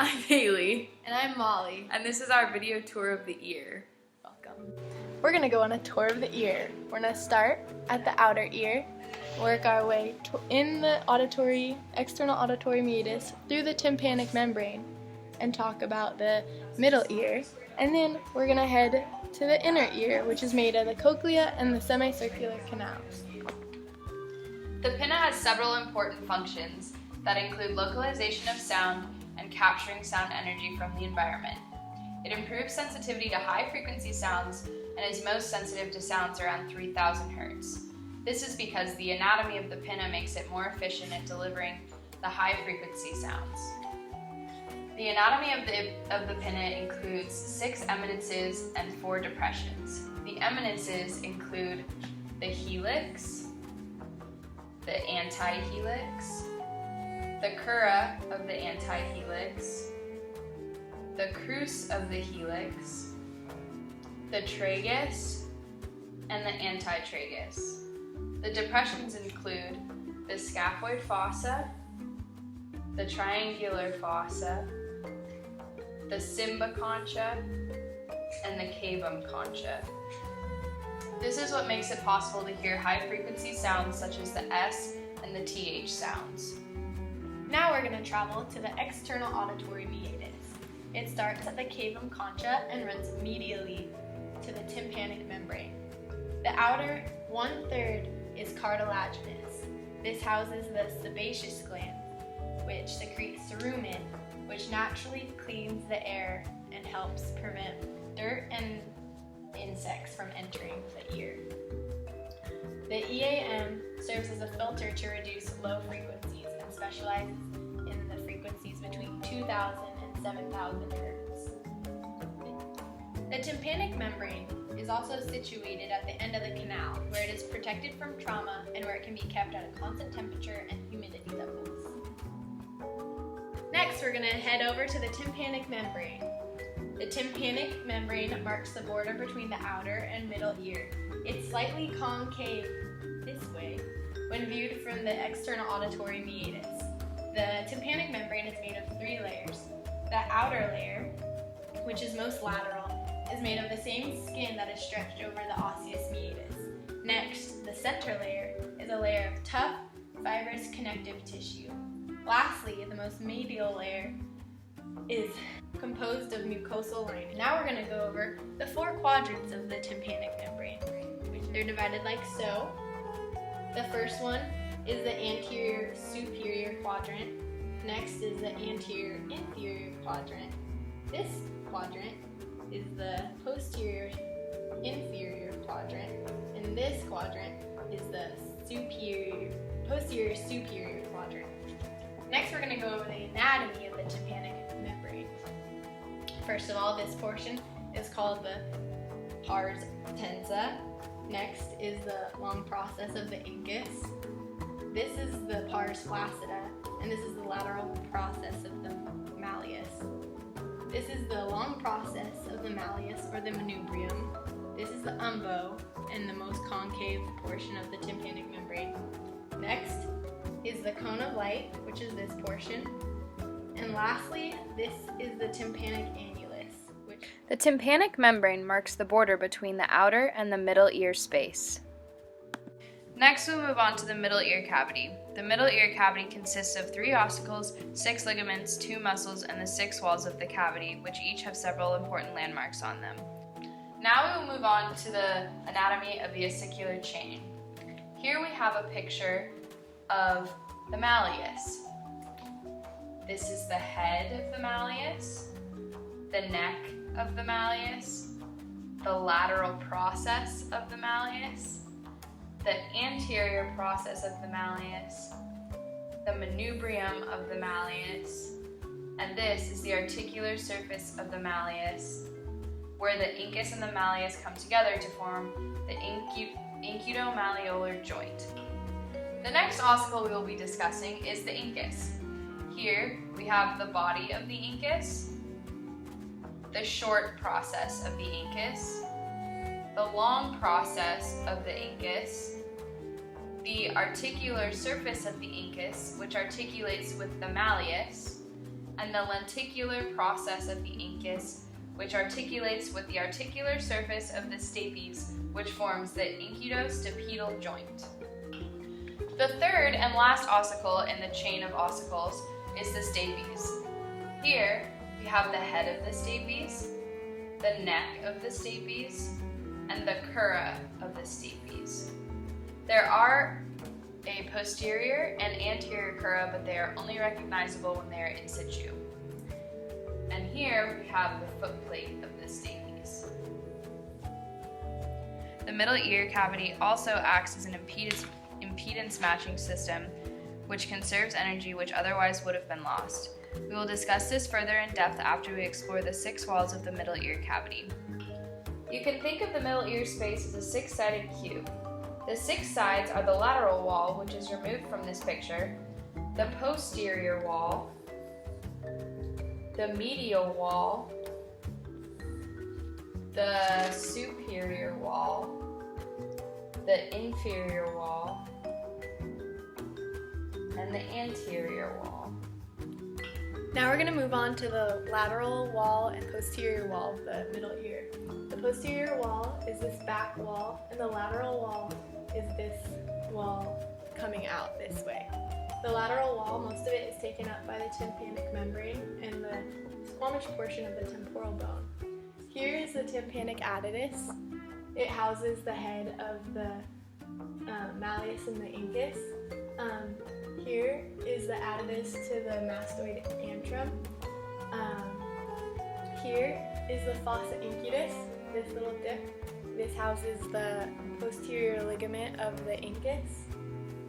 I'm Hailey. And I'm Molly. And this is our video tour of the ear. Welcome. We're going to go on a tour of the ear. We're going to start at the outer ear, work our way in the external auditory meatus through the tympanic membrane, and talk about the middle ear. And then we're going to head to the inner ear, which is made of the cochlea and the semicircular canals. The pinna has several important functions that include localization of sound and capturing sound energy from the environment. It improves sensitivity to high-frequency sounds and is most sensitive to sounds around 3,000 Hz. This is because the anatomy of the pinna makes it more efficient at delivering the high-frequency sounds. The anatomy of the pinna includes 6 eminences and 4 depressions. The eminences include the helix, the antihelix, the crura of the antihelix, the crus of the helix, the tragus, and the antitragus. The depressions include the scaphoid fossa, the triangular fossa, the cymba concha, and the cavum concha. This is what makes it possible to hear high-frequency sounds such as the S and the TH sounds. Now we're going to travel to the external auditory meatus. It starts at the cavum concha and runs medially to the tympanic membrane. The outer 1/3 is cartilaginous. This houses the sebaceous gland, which secretes cerumen, which naturally cleans the air and helps prevent dirt and insects from entering the ear. The EAM serves as a filter to reduce low frequencies and specializes in the frequencies between 2,000 and 7,000 Hz. The tympanic membrane is also situated at the end of the canal, where it is protected from trauma and where it can be kept at a constant temperature and humidity levels. Next, we're going to head over to the tympanic membrane. The tympanic membrane marks the border between the outer and middle ear. It's slightly concave this way when viewed from the external auditory meatus. The tympanic membrane is made of 3 layers. The outer layer, which is most lateral, is made of the same skin that is stretched over the osseous meatus. Next, the center layer is a layer of tough, fibrous connective tissue. Lastly, the most medial layer is composed of mucosal lining. Now we're going to go over the 4 quadrants of the tympanic membrane, which they're divided like so. The first one is the anterior superior quadrant. Next is the anterior inferior quadrant. This quadrant is the posterior inferior quadrant, and this quadrant is the posterior superior quadrant. Next, we're going to go over the anatomy of the tympanic membrane. First of all, this portion is called the pars tensa. Next is the long process of the incus. This is the pars flaccida, and this is the lateral process of the malleus. This is the long process of the malleus, or the manubrium. This is the umbo, and the most concave portion of the tympanic membrane. Next is the cone of light, which is this portion. And lastly, this is the tympanic annulus. The tympanic membrane marks the border between the outer and the middle ear space. Next, we'll move on to the middle ear cavity. The middle ear cavity consists of 3 ossicles, 6 ligaments, 2 muscles, and the 6 walls of the cavity, which each have several important landmarks on them. Now we will move on to the anatomy of the ossicular chain. Here we have a picture of the malleus. This is the head of the malleus, the neck of the malleus, the lateral process of the malleus, the anterior process of the malleus, the manubrium of the malleus, and this is the articular surface of the malleus, where the incus and the malleus come together to form the incudo-malleolar joint. The next ossicle we will be discussing is the incus. Here we have the body of the incus, the short process of the incus, the long process of the incus, the articular surface of the incus, which articulates with the malleus, and the lenticular process of the incus, which articulates with the articular surface of the stapes, which forms the incudostapedal joint. The third and last ossicle in the chain of ossicles is the stapes. Here we have the head of the stapes, the neck of the stapes, and the crura of the stapes. There are a posterior and anterior crura, but they are only recognizable when they are in situ. And here we have the footplate of the stapes. The middle ear cavity also acts as an impedance matching system, which conserves energy which otherwise would have been lost. We will discuss this further in depth after we explore the 6 walls of the middle ear cavity. You can think of the middle ear space as a 6-sided cube. The 6 sides are the lateral wall, which is removed from this picture, the posterior wall, the medial wall, the superior wall, the inferior wall, and the anterior wall. Now we're going to move on to the lateral wall and posterior wall of the middle ear. The posterior wall is this back wall, and the lateral wall is this wall coming out this way. The lateral wall, most of it is taken up by the tympanic membrane and the squamish portion of the temporal bone. Here is the tympanic adytus. It houses the head of the malleus and the incus. Here is the adytus to the mastoid antrum. Here is the fossa incutus, this little dip. This houses the posterior ligament of the incus.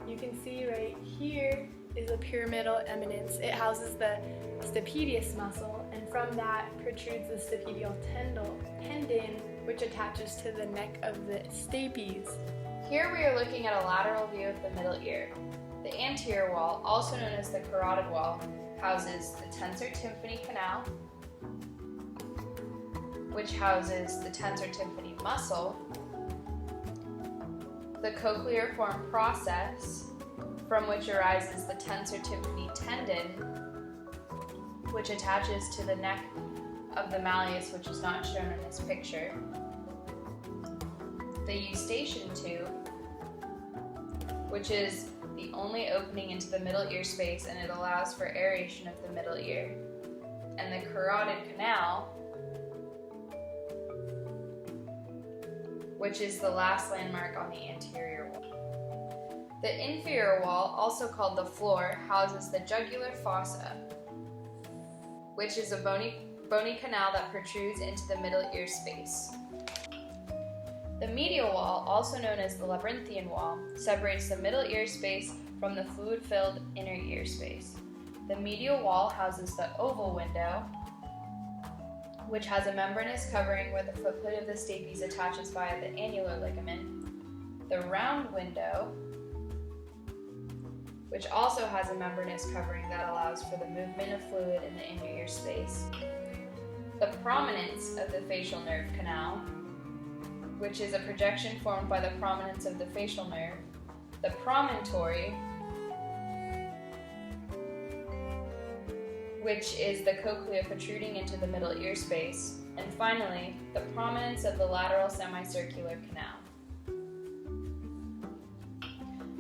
You can see right here is a pyramidal eminence. It houses the stapedius muscle, and from that protrudes the stapedial tendon, which attaches to the neck of the stapes. Here we are looking at a lateral view of the middle ear. The anterior wall, also known as the carotid wall, houses the tensor tympani canal, which houses the tensor tympani muscle, the cochleariform process, from which arises the tensor tympani tendon, which attaches to the neck of the malleus, which is not shown in this picture, the eustachian tube, which is the only opening into the middle ear space, and it allows for aeration of the middle ear, and the carotid canal, which is the last landmark on the anterior wall. The inferior wall, also called the floor, houses the jugular fossa, which is a bony canal that protrudes into the middle ear space. The medial wall, also known as the labyrinthian wall, separates the middle ear space from the fluid-filled inner ear space. The medial wall houses the oval window, which has a membranous covering where the footplate of the stapes attaches via the annular ligament. The round window, which also has a membranous covering that allows for the movement of fluid in the inner ear space. The prominence of the facial nerve canal, which is a projection formed by the prominence of the facial nerve. The promontory, which is the cochlea protruding into the middle ear space. And finally, the prominence of the lateral semicircular canal.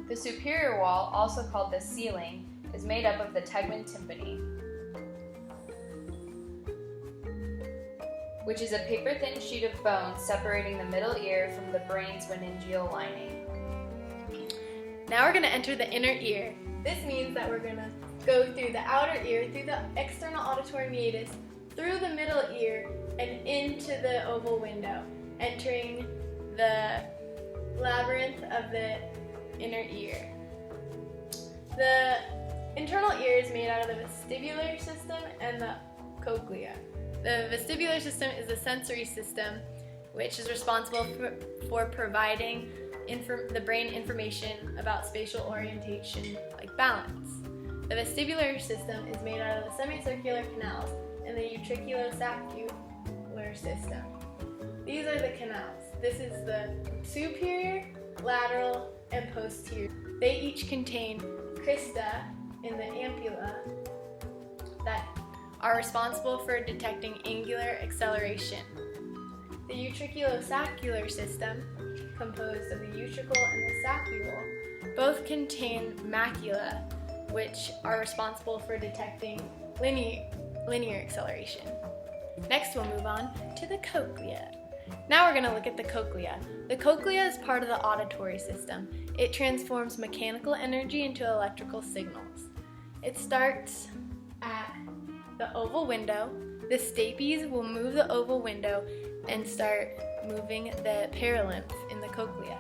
The superior wall, also called the ceiling, is made up of the tegmen tympani, which is a paper-thin sheet of bone separating the middle ear from the brain's meningeal lining. Now we're going to enter the inner ear. This means that we're going to go through the outer ear, through the external auditory meatus, through the middle ear, and into the oval window, entering the labyrinth of the inner ear. The internal ear is made out of the vestibular system and the cochlea. The vestibular system is a sensory system which is responsible for providing the brain information about spatial orientation, like balance. The vestibular system is made out of the semicircular canals and the utriculosaccular system. These are the canals. This is the superior, lateral, and posterior. They each contain crista in the ampulla that are responsible for detecting angular acceleration. The utriculosaccular system, composed of the utricle and the saccule, both contain macula, which are responsible for detecting linear acceleration. Next, we'll move on to the cochlea. Now we're going to look at the cochlea. The cochlea is part of the auditory system. It transforms mechanical energy into electrical signals. It starts at the oval window. The stapes will move the oval window and start moving the perilymph in the cochlea.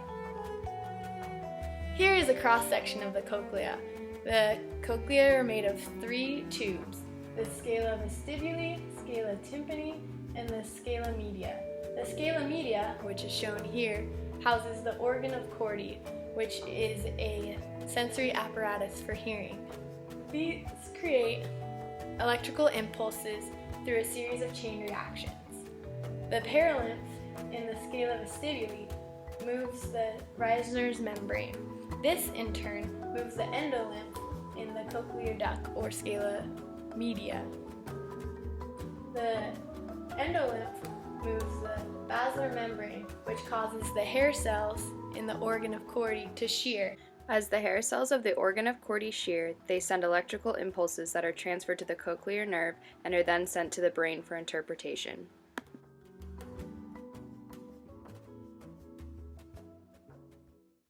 Here is a cross-section of the cochlea. The cochlea are made of 3 tubes: the scala vestibuli, scala tympani, and the scala media. The scala media, which is shown here, houses the organ of Corti, which is a sensory apparatus for hearing. These create electrical impulses through a series of chain reactions. The perilymph in the scala vestibuli moves the Reisner's membrane. This, in turn, moves the endolymph in the cochlear duct or scala media. The endolymph moves the basilar membrane, which causes the hair cells in the organ of Corti to shear. As the hair cells of the organ of Corti shear, they send electrical impulses that are transferred to the cochlear nerve and are then sent to the brain for interpretation.